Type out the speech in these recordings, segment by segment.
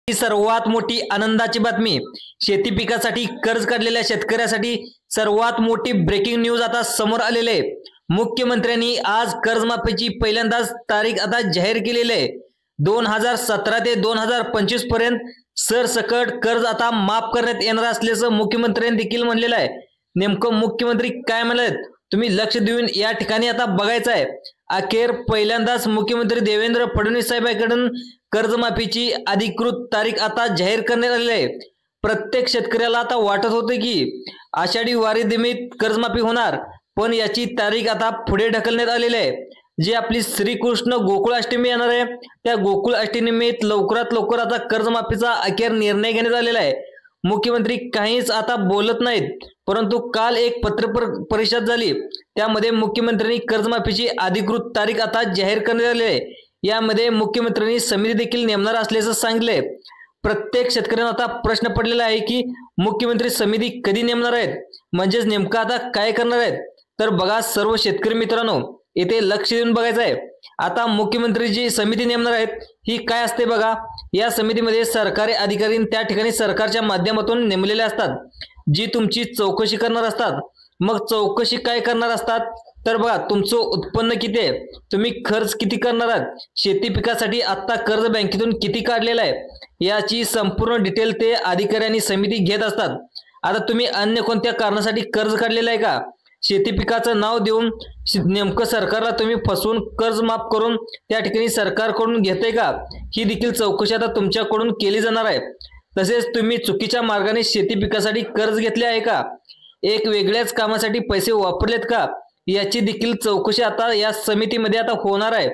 ही सर्वात मोठी आनंदाची बातमी। शेती पिकासाठी कर्ज काढलेल्या शेतकऱ्यासाठी सर्वात मोठी ब्रेकिंग न्यूज आता समोर आलेली आहे। मुख्यमंत्र्यांनी आज कर्जमाफीची पहिल्यांदाच तारीख आता जाहीर केलेली आहे। 2017 ते 2025 पर्यंत सरसकट कर्ज आता माफ करण्यात येणार असल्याचं मुख्यमंत्र्यांनी देखील म्हणलेलं आहे। नेमकं मुख्यमंत्री काय म्हणालेत तुम्ही लक्ष देऊन या ठिकाणी आता बघायचं आहे। अखेर पहिल्यांदाच मुख्यमंत्री देवेंद्र फडणवीस साहेबांकडून कर्जमाफीची अधिकृत तारीख आता जाहीर करण्यात आली आहे। प्रत्येक शेतकऱ्याला आता वाटत होते की आषाढी वारी निमित्त कर्जमाफी होणार, पण याची तारीख आता पुढे ढकलण्यात आलेली आहे। जी आपली श्रीकृष्ण गोकुळ अष्टमी येणार आहे, त्या गोकुळ अष्टमीनिमित्त लवकरात लवकर आता कर्जमाफीचा अखेर निर्णय घेण्यात आलेला आहे। मुख्यमंत्री काहीच आता बोलत नाहीत, परंतु काल एक पत्रकार परिषद झाली, त्यामध्ये मुख्यमंत्र्यांनी कर्जमाफीची अधिकृत तारीख आता जाहीर करण्यात आली आहे। यामध्ये मुख्यमंत्र्यांनी समिती देखील नेमणार असल्याचं सांगितलंय। प्रत्येक शेतकऱ्यांना आता प्रश्न पडलेला आहे की मुख्यमंत्री समिती कधी नेमणार आहेत, म्हणजेच नेमकं आता काय करणार आहेत। तर बघा सर्व शेतकरी मित्रांनो, इथे लक्ष देऊन बघायचं आहे। आता मुख्यमंत्री जी समिती नेमणार आहेत ही काय असते बघा। या समितीमध्ये सरकारी अधिकारी त्या ठिकाणी सरकारच्या माध्यमातून नेमलेले असतात, जी तुमची चौकशी करणार असतात। मग चौकशी काय करणार असतात तर बघा, तुमचं उत्पन्न किती आहे, तुम्ही खर्च किती करणार आहात, शेती पिकासाठी आता कर्ज बँकेतून किती काढलेला आहे, याची संपूर्ण डिटेल ते अधिकारी आणि समिती घेत असतात। आता तुम्ही अन्य कोणत्या कारणासाठी कर्ज काढलेलं आहे का, शेती पिकाचं नाव देऊन नेमकं सरकारला तुम्ही फसवून कर्ज माफ करून त्या ठिकाणी सरकारकडून घेताय का, ही देखील चौकशी आता तुमच्याकडून केली जाणार आहे। तसेच तुम्ही चुकीच्या मार्गाने शेती पिकासाठी कर्ज घेतले आहे का, एक वेगळ्याच कामासाठी पैसे वापरलेत का, याची देखील चौकशी आता या समितीमध्ये आता होणार आहे।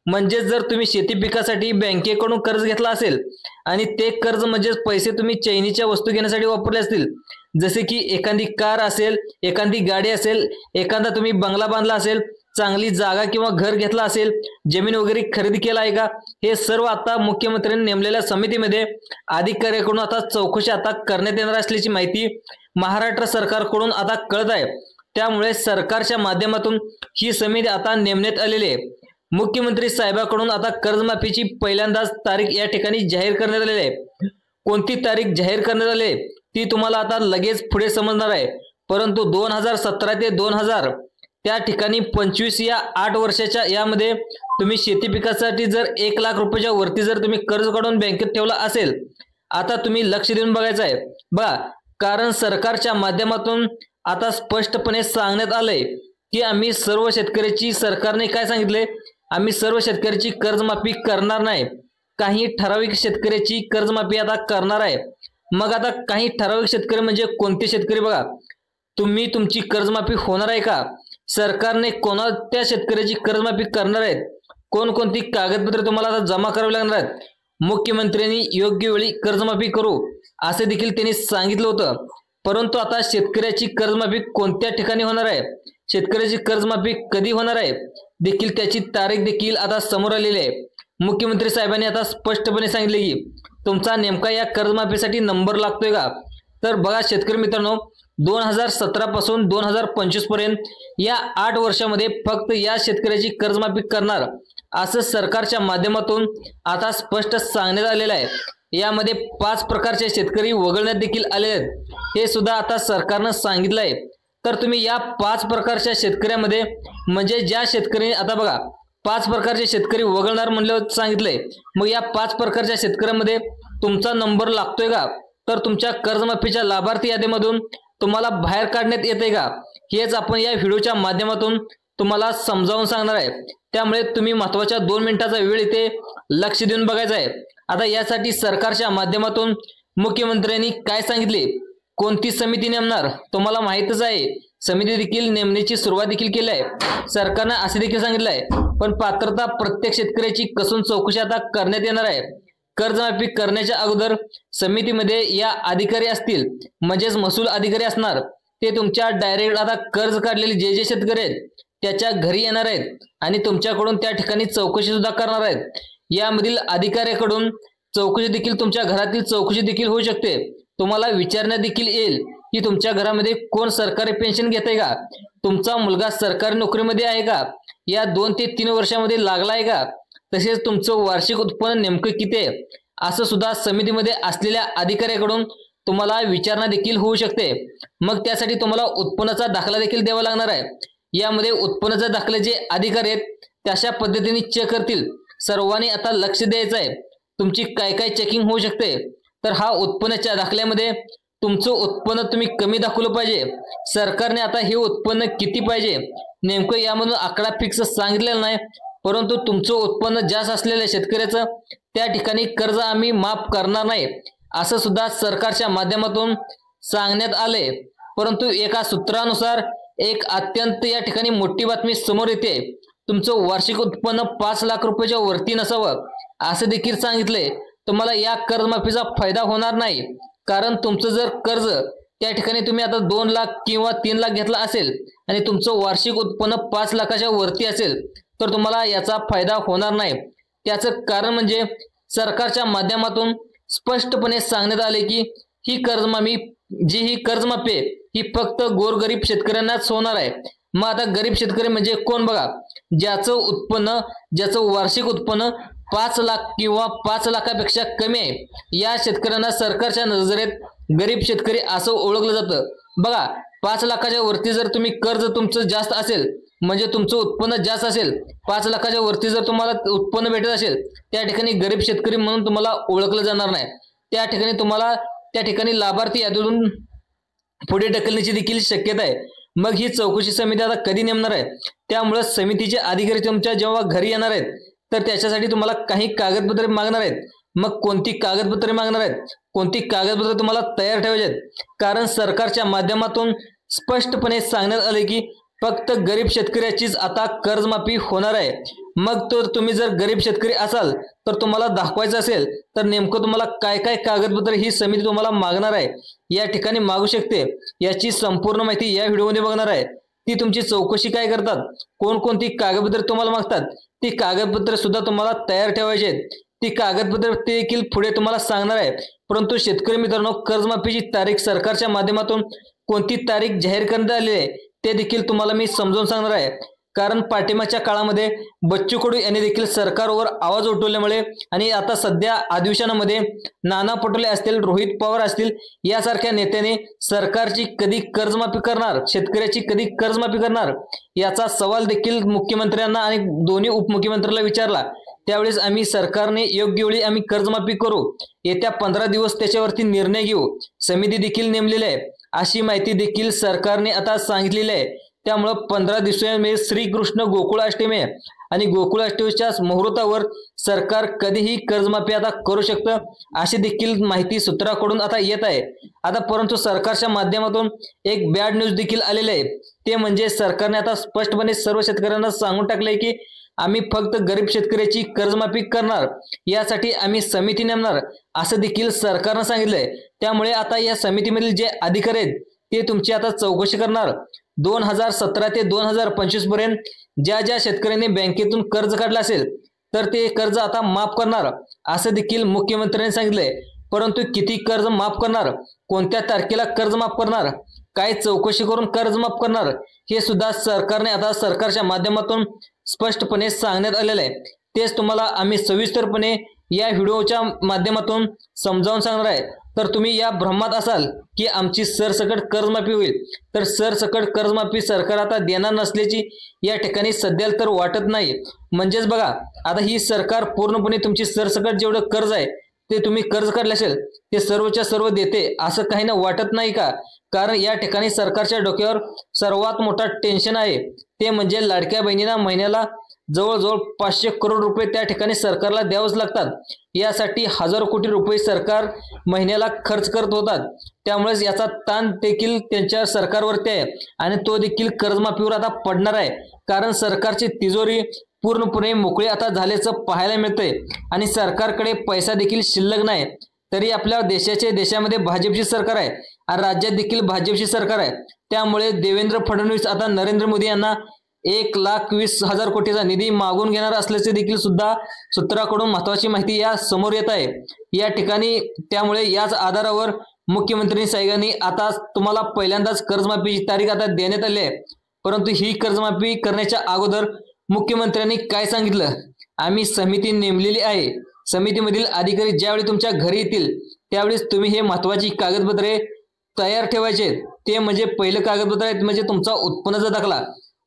म्हणजे जर तुम्ही शेती पिकासाठी बँकेकडून कर्ज घेतला असेल आणि ते कर्ज म्हणजे पैसे तुम्ही चैनीच्या वस्तू घेण्यासाठी वापरले असतील, जसे की एखादी कार असेल, एखादी गाडी असेल, एखादा तुम्ही बंगला बांधला असेल, चांगली जागा किंवा घर घेतला असेल, जमीन वगैरे खरेदी केला आहे का, हे सर्व आता मुख्यमंत्र्यांनी नेमलेल्या समितीमध्ये अधिकाऱ्याकडून आता चौकशी आता करण्यात येणार असल्याची माहिती महाराष्ट्र सरकारकडून आता कळत आहे। त्यामुळे सरकारच्या माध्यमातून ही समिती आता नेमण्यात आलेली आहे। मुख्यमंत्री साहेबांकडून आता कर्जमाफीची पहिल्यांदाच तारीख या ठिकाणी जाहीर करण्यात आलेली आहे। कोणती तारीख जाहीर करण्यात आली आहे ती तुम्हाला आता लगेच पुढे समजणार आहे। परंतु 2017 ते 2000 त्या ठिकाणी 25 या 8 वर्षाच्या यामध्ये तुम्ही शेती पिकासाठी जर 1 लाख रुपयाच्या वरती जर तुम्ही कर्ज काढून बँकेत ठेवला असेल, आता तुम्ही लक्ष देऊन बघायचं आहे बघा। कारण सरकारच्या माध्यमातून आता स्पष्टपणे सांगण्यात आलंय की आम्ही सर्व शेतकऱ्याची, सरकारने काय सांगितले, आम्ही सर्व शेतकऱ्याची कर्जमाफी करणार नाही, काही ठराविक शेतकऱ्याची कर्जमाफी आता करणार आहे। मग आता काही ठराविक शेतकरी म्हणजे कोणते शेतकरी बघा, तुम्ही तुमची कर्जमाफी होणार आहे का, सरकारने कोणत्या शेतकऱ्याची कर्जमाफी करणार आहेत, कोणकोणती कागदपत्रे तुम्हाला आता जमा करावी लागणार आहेत, मुख्यमंत्र्यांनी योग्य वेळी कर्जमाफी करू असे देखील त्यांनी सांगितलं होतं। परंतु आता शेतकऱ्याची कर्जमाफी कोणत्या ठिकाणी होणार आहे, शेतकऱ्याची कर्जमाफी कधी होणार आहे देखील त्याची तारीख देखील आता समोर आलेली आहे। मुख्यमंत्री साहेबांनी आता स्पष्टपणे सांगितले की तुमचा नेमका या कर्जमाफीसाठी नंबर लागतोय का। तर बघा शेतकरी मित्रांनो, 2017 पासून 2025 पर्यंत या 8 वर्षामध्ये फक्त या शेतकऱ्याची कर्जमाफी करणार असं सरकारच्या माध्यमातून आता स्पष्ट सांगण्यात आलेलं आहे। यामध्ये 5 प्रकारचे शेतकरी वगळण्यात देखील आले आहेत, हे सुद्धा आता सरकारनं सांगितलं आहे। तर तुम्ही या 5 प्रकारच्या शेतकऱ्यामध्ये म्हणजे ज्या शेतकरी आता बघा 5 प्रकारचे शेतकरी वगळणार म्हणलं सांगितलंय, मग या 5 प्रकारच्या शेतकऱ्यामध्ये तुमचा नंबर लागतोय का, तर तुमच्या कर्जमाफीच्या लाभार्थी यादीमधून तुम्हाला बाहेर काढण्यात येते का, हेच आपण या व्हिडिओच्या माध्यमातून तुम्हाला समजावून सांगणार आहे। त्यामुळे तुम्ही महत्त्वाच्या 2 मिनिटाचा वेळ इथे लक्ष देऊन बघायचा आहे। आता यासाठी सरकारच्या माध्यमातून मुख्यमंत्र्यांनी काय सांगितले, कोणती समिती नेमणार तुम्हाला माहितच आहे, समिती देखील नेमण्याची सुरुवात देखील केली आहे। सरकारने असे देखील सांगितलं आहे, पण पात्रता प्रत्येक शेतकऱ्याची कसून चौकशी आता करण्यात येणार आहे। कर्जमाफी करण्याच्या अगोदर समितीमध्ये या अधिकारी असतील, म्हणजेच महसूल अधिकारी असणार, ते तुमच्या डायरेक्ट आता कर्ज काढलेले जे शेतकरी आहेत त्याच्या घरी येणार आहेत आणि तुमच्याकडून त्या ठिकाणी चौकशी सुद्धा करणार आहेत। यामधील अधिकाऱ्याकडून चौकशी देखील तुमच्या घरातील चौकशी देखील होऊ शकते। तुम्हाला विचारण्यात देखील येईल की तुमच्या घरामध्ये कोण सरकारी पेन्शन घेतंय का, तुमचा मुलगा सरकारी नोकरीमध्ये आहे का, या 2 ते 3 वर्षामध्ये लागला आहे का, तसेच तुमचं वार्षिक उत्पन्न नेमकं किती आहे असं सुद्धा समितीमध्ये असलेल्या अधिकाऱ्याकडून तुम्हाला विचारणा देखील होऊ शकते। मग त्यासाठी तुम्हाला उत्पन्नाचा दाखला देखील द्यावा लागणार आहे। यामध्ये उत्पन्नाचा दाखले जे अधिकारी आहेत तशा पद्धतीने चेक करतील। सर्वांनी आता लक्ष द्यायचं आहे, तुमची काय काय चेकिंग होऊ शकते। तर हा उत्पन्नाच्या दाखल्यामध्ये तुमचं उत्पन्न तुम्ही कमी दाखवलं पाहिजे। सरकारने आता हे उत्पन्न किती पाहिजे नेमकं यामधून आकडा फिक्स सांगितलेला नाही, परंतु तुमचं उत्पन्न जास्त असलेल्या शेतकऱ्याचं त्या ठिकाणी कर्ज आम्ही माफ करणार नाही असं सुद्धा सरकारच्या माध्यमातून सांगण्यात आले। परंतु एका सूत्रानुसार एक अत्यंत या ठिकाणी मोठी बातमी समोर येते। तुमचं वार्षिक उत्पन्न 5 लाख रुपयाच्या वरती नसावं असं देखील सांगितले। तुम्हाला या कर्जमाफीचा फायदा होणार नाही, कारण तुमचं जर कर्ज त्या ठिकाणी तुम्ही आता 2 लाख किंवा 3 लाख घेतला असेल आणि तुमचं वार्षिक उत्पन्न 5 लाखाच्या वरती असेल तर तुम्हाला याचा फायदा होणार नाही। त्याचं कारण म्हणजे सरकारच्या माध्यमातून स्पष्टपणे सांगण्यात आले की ही कर्जमाफी आहे ही फक्त गोरगरीब शेतकऱ्यांनाच होणार आहे। मग आता गरीब शेतकरी म्हणजे कोण बघा, ज्याचं वार्षिक उत्पन्न 5 लाख किंवा 5 लाखापेक्षा कमी आहे या शेतकऱ्यांना सरकारच्या नजरेत गरीब शेतकरी असं ओळखलं जातं। बघा 5 लाखाच्या वरती जर तुम्ही कर्ज तुमचं जास्त असेल म्हणजे तुमचं उत्पन्न जास्त असेल, 5 लाखाच्या वरती जर तुम्हाला उत्पन्न भेटत असेल त्या ठिकाणी गरीब शेतकरी म्हणून तुम्हाला ओळखलं जाणार नाही। त्या ठिकाणी तुम्हाला लाभार्थी यादीतून पुढे ढकलण्याची देखील शक्यता आहे। मग ही चौकशी समिती आता कधी नेमणार आहे, त्यामुळे समितीचे अधिकारी तुमच्या जेव्हा घरी येणार आहेत तर त्याच्यासाठी तुम्हाला काही कागदपत्रे मागणार आहेत। मग कोणती कागदपत्रे मागणार आहेत, कोणती कागदपत्रे तुम्हाला तयार ठेवायची आहेत, कारण सरकारच्या माध्यमातून स्पष्टपणे सांगण्यात आले की फक्त गरीब शेतकऱ्याचीच आता कर्जमाफी होणार आहे। मग तर तुम्ही जर गरीब शेतकरी असाल तर तुम्हाला दाखवायचं असेल तर नेमकं तुम्हाला काय काय कागदपत्र ही समिती तुम्हाला मागणार आहे या ठिकाणी मागू शकते याची संपूर्ण माहिती या व्हिडिओमध्ये बघणार आहे। ती तुमची चौकशी काय करतात, कोणकोणती कागदपत्रे तुम्हाला मागतात, ती कागदपत्रे सुद्धा तुम्हाला तयार ठेवायची आहेत। ती कागदपत्रे देखील पुढे तुम्हाला सांगणार आहे। परंतु शेतकरी मित्रांनो, कर्जमाफीची तारीख सरकारच्या माध्यमातून कोणती तारीख जाहीर करण्यात आली आहे ते देखील तुम्हाला मी समजावून सांगणार आहे। कारण पाठिंबाच्या काळामध्ये बच्चू कडू यांनी देखील सरकारवर आवाज उठवल्यामुळे आणि आता सध्या अधिवेशनामध्ये नाना पटोले असतील, रोहित पवार असतील यासारख्या नेत्याने सरकारची कधी कर्जमाफी करणार, शेतकऱ्याची कधी कर्जमाफी करणार याचा सवाल देखील मुख्यमंत्र्यांना आणि दोन्ही उपमुख्यमंत्र्यांना विचारला। त्यावेळेस आम्ही सरकारने योग्य वेळी आम्ही कर्जमाफी करू, येत्या 15 दिवस त्याच्यावरती निर्णय घेऊ, समिती देखील नेमलेली आहे अशी माहिती देखील सरकारने आता सांगितलेली आहे। त्यामुळे 15 दिवसांमध्ये श्रीकृष्ण गोकुळाष्टमी आहे आणि गोकुळाष्टमीच्या मुहूर्तावर सरकार कधीही कर्जमाफी आता करू शकतं अशी देखील माहिती सूत्राकडून आता येत आहे। आता परंतु सरकारच्या माध्यमातून एक बॅड न्यूज देखील आलेली आहे, ते म्हणजे सरकारने आता स्पष्टपणे सर्व शेतकऱ्यांना सांगून टाकले की आम्ही फक्त गरीब शेतकऱ्याची कर्जमाफी करणार, यासाठी आम्ही समिती नेमणार असं देखील सरकारने सांगितलंय। त्यामुळे आता या समितीमधील जे अधिकारी आहेत ते तुमची आता चौकशी करणार। 2017 ते 2025 पर्यंत ज्या शेतकऱ्यांनी बँकेतून कर्ज काढलं असेल तर ते कर्ज आता माफ करणार असं देखील मुख्यमंत्र्यांनी सांगितलंय। परंतु किती कर्ज माफ करणार, कोणत्या तारखेला कर्ज माफ करणार, काय चौकशी करून कर्ज माफ करणार हे सुद्धा सरकारने आता सरकारच्या माध्यमातून स्पष्टपणे सांगण्यात आलेलं आहे। तेच तुम्हाला आम्ही सविस्तरपणे या व्हिडिओच्या माध्यमातून समजावून सांगणार आहे। तर तुम्ही या भ्रमात असाल की आमची सरसकट कर्जमाफी होईल, तर सरसकट कर्जमाफी सरकार आता देणार नसल्याची या ठिकाणी सध्याला तर वाटत नाही। म्हणजेच बघा, आता ही सरकार पूर्णपणे तुमची सरसकट जेवढं कर्ज आहे ते तुम्ही कर्ज काढले असेल ते सर्वच्या सर्व देते असं काही ना वाटत नाही का? कारण या ठिकाणी सरकारच्या डोक्यावर सर्वात मोठा टेन्शन आहे, ते म्हणजे लाडक्या बहिणींना महिन्याला जवळजवळ 500 करोड रुपये त्या ठिकाणी सरकारला द्यावंच लागतात। यासाठी हजारो कोटी रुपये सरकार महिन्याला खर्च करत होतात। त्यामुळे याचा ताण देखील त्यांच्या सरकारवरती आहे आणि तो देखील कर्जमाफीवर आता पडणार आहे, कारण सरकारची तिजोरी पूर्णपणे मोकळी आता झाल्याचं पाहायला मिळतंय आणि सरकारकडे पैसा देखील शिल्लक नाही। तरी आपल्या देशामध्ये भाजपची सरकार आहे आणि राज्यात देखील भाजपची सरकार आहे। त्यामुळे देवेंद्र फडणवीस आता नरेंद्र मोदी यांना 1,20,000 कोटीचा निधी मागून घेणार असल्याचे देखील सुद्धा सूत्राकडून महत्वाची माहिती या समोर येत आहे या ठिकाणी। त्यामुळे याच आधारावर मुख्यमंत्री साहेबांनी आता तुम्हाला पहिल्यांदाच कर्जमाफीची तारीख आता देण्यात आली आहे। परंतु ही कर्जमाफी करण्याच्या अगोदर मुख्यमंत्र्यांनी काय सांगितलं, आम्ही समिती नेमलेली आहे समितीमधील अधिकारी ज्यावेळी तुमच्या घरी येतील त्यावेळेस तुम्ही हे महत्त्वाची कागदपत्रे तयार ठेवायचे। ते म्हणजे पहिलं कागदपत्र आहे म्हणजे तुमचा उत्पन्नाचा दाखला।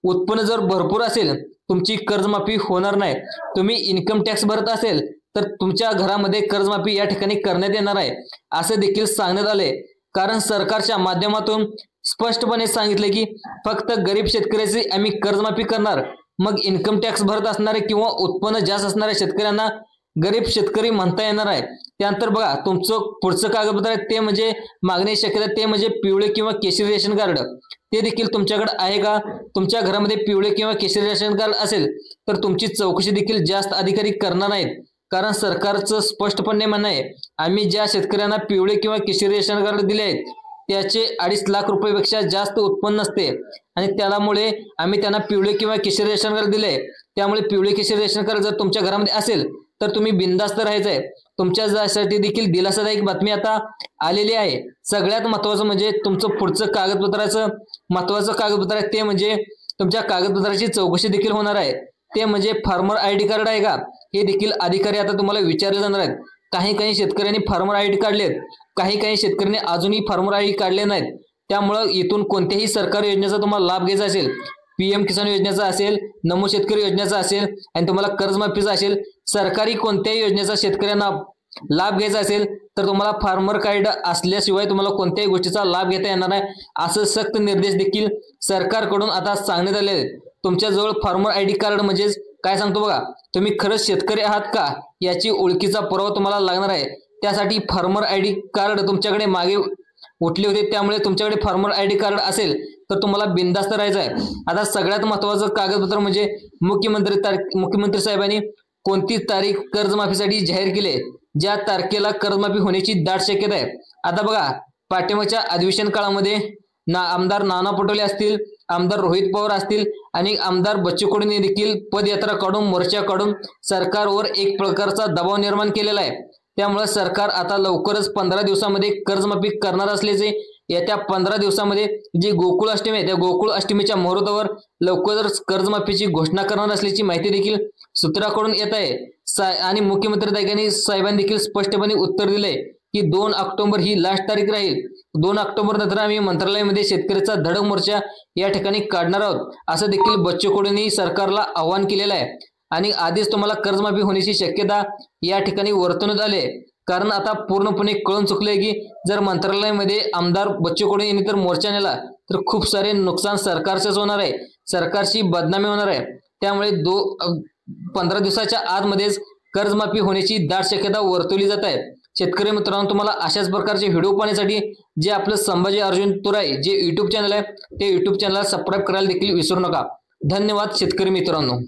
उत्पन्न जर भरपूर असेल तुमची कर्जमाफी होणार नाही। तुम्ही इन्कम टॅक्स भरत असेल तर तुमच्या घरामध्ये कर्जमाफी या ठिकाणी करण्यात येणार आहे असं देखील सांगण्यात आले। कारण सरकारच्या माध्यमातून स्पष्टपणे सांगितले की फक्त गरीब शेतकऱ्याची आम्ही कर्जमाफी करणार। मग इन्कम टॅक्स भरत असणारे किंवा उत्पन्न जास्त असणाऱ्या शेतकऱ्यांना गरीब शेतकरी म्हणता येणार आहे। त्यानंतर बघा तुमचं पुढचं कागदपत्र आहे ते म्हणजे मागणी शक्यता ते म्हणजे पिवळे किंवा केशरी रेशन कार्ड। ते देखील तुमच्याकडे आहे का? तुमच्या घरामध्ये पिवळे किंवा केशरी रेशन कार्ड असेल तर तुमची चौकशी देखील जास्त अधिकारी करणार नाहीत। कारण सरकारचं स्पष्टपणे म्हणणं आहे आम्ही ज्या शेतकऱ्यांना पिवळे किंवा केशरी रेशन कार्ड दिले आहेत त्याचे 2.5 लाख रुपयापेक्षा जास्त उत्पन्न नसते आणि त्यामुळे आम्ही त्यांना पिवळे किंवा केशरी रेशन कार्ड दिले। त्यामुळे पिवळे केशरी रेशन कार्ड जर तुमच्या घरामध्ये असेल तर तुम्ही बिनधास्त राहायचंय। तुमच्यासाठी देखील दिलासादायक बातमी आता आलेली आहे। सगळ्यात महत्त्वाचं म्हणजे तुमचं पुढचं कागदपत्राचं महत्त्वाचं कागदपत्र आहे ते म्हणजे तुमच्या कागदपत्राची चौकशी देखील होणार आहे। ते म्हणजे फार्मर ID कार्ड आहे का हे देखील अधिकारी आता तुम्हाला विचारले जाणार आहेत। काही शेतकऱ्यांनी फार्मर ID काढलेत, काही शेतकऱ्यांनी अजूनही फार्मर ID काढले नाहीत। त्यामुळे इथून कोणत्याही सरकारी योजनेचा तुम्हाला लाभ घ्यायचा असेल, PM किसान योजनेचा असेल, नमो शेतकरी योजनेचा असेल आणि तुम्हाला कर्जमाफीचा असेल, सरकारी कोणत्याही योजनेचा शेतकऱ्यांना लाभ घ्यायचा असेल तर तुम्हाला फार्मर कार्ड असल्याशिवाय तुम्हाला कोणत्याही गोष्टीचा लाभ घेता येणार नाही असं सक्त निर्देश देखील सरकारकडून आता सांगण्यात आले आहेत। तुमच्याजवळ फार्मर ID कार्ड म्हणजे काय सांगतो बघा, तुम्ही खरंच शेतकरी आहात का याची ओळखीचा पुरावा तुम्हाला लागणार आहे। त्यासाठी फार्मर ID कार्ड तुमच्याकडे मागे उठले होते त्यामुळे तुमच्याकडे फार्मर ID कार्ड असेल तर तुम्हाला बिनधास्त राहायचं आहे। आता सगळ्यात महत्त्वाचं कागदपत्र म्हणजे मुख्यमंत्री साहेबांनी कोणती तारीख कर्जमाफीसाठी जाहीर केली, ज्या तारखेला कर्जमाफी होण्याची दाट शक्यता आहे। आता बघा पाठिंबाच्या अधिवेशन काळामध्ये आमदार नाना पटोले असतील, आमदार रोहित पवार असतील आणि आमदार बच्चू कडूंनी देखील पदयात्रा काढून मोर्चा काढून सरकारवर एक प्रकारचा दबाव निर्माण केलेला आहे। त्यामुळे सरकार आता लवकरच 15 दिवसांमध्ये कर्जमाफी करणार असल्याचे येत्या 15 दिवसांमध्ये जी गोकुळ अष्टमी आहे त्या गोकुळ अष्टमीच्या मुहूर्तावर लवकरच कर्जमाफीची घोषणा करणार असल्याची माहिती देखील सूत्राकडून येत आहे। आणि मुख्यमंत्री साहेबांनी देखील स्पष्टपणे उत्तर दिले की 2 ऑक्टोबर ही लास्ट तारीख राहील। 2 ऑक्टोबर नंतर आम्ही मंत्रालयामध्ये शेतकऱ्याचा धडक मोर्चा या ठिकाणी काढणार आहोत असं देखील बच्चू कडूंनी सरकारला आवाहन केलेलं आहे। आणि आधीच तुम्हाला कर्जमाफी होण्याची शक्यता या ठिकाणी वर्तवण्यात आली आहे। कारण आता पूर्णपणे कळून चुकले की जर मंत्रालयामध्ये आमदार बच्चू कडू यांनी तर मोर्चा नेला तर खूप सारे नुकसान सरकारचेच होणार आहे, सरकारची बदनामी होणार आहे। त्यामुळे 15 दिवसाच्या आतमध्येच कर्जमाफी होण्याची दाट शक्यता वर्तवली जात आहे। शेतकरी मित्रांनो तुम्हाला अशाच प्रकारचे व्हिडिओ पाहण्यासाठी जे आपलं संभाजी अर्जुन तुराई जे YouTube चॅनल आहे ते YouTube चॅनलला सबस्क्राईब करायला देखील विसरू नका। धन्यवाद शेतकरी मित्रांनो।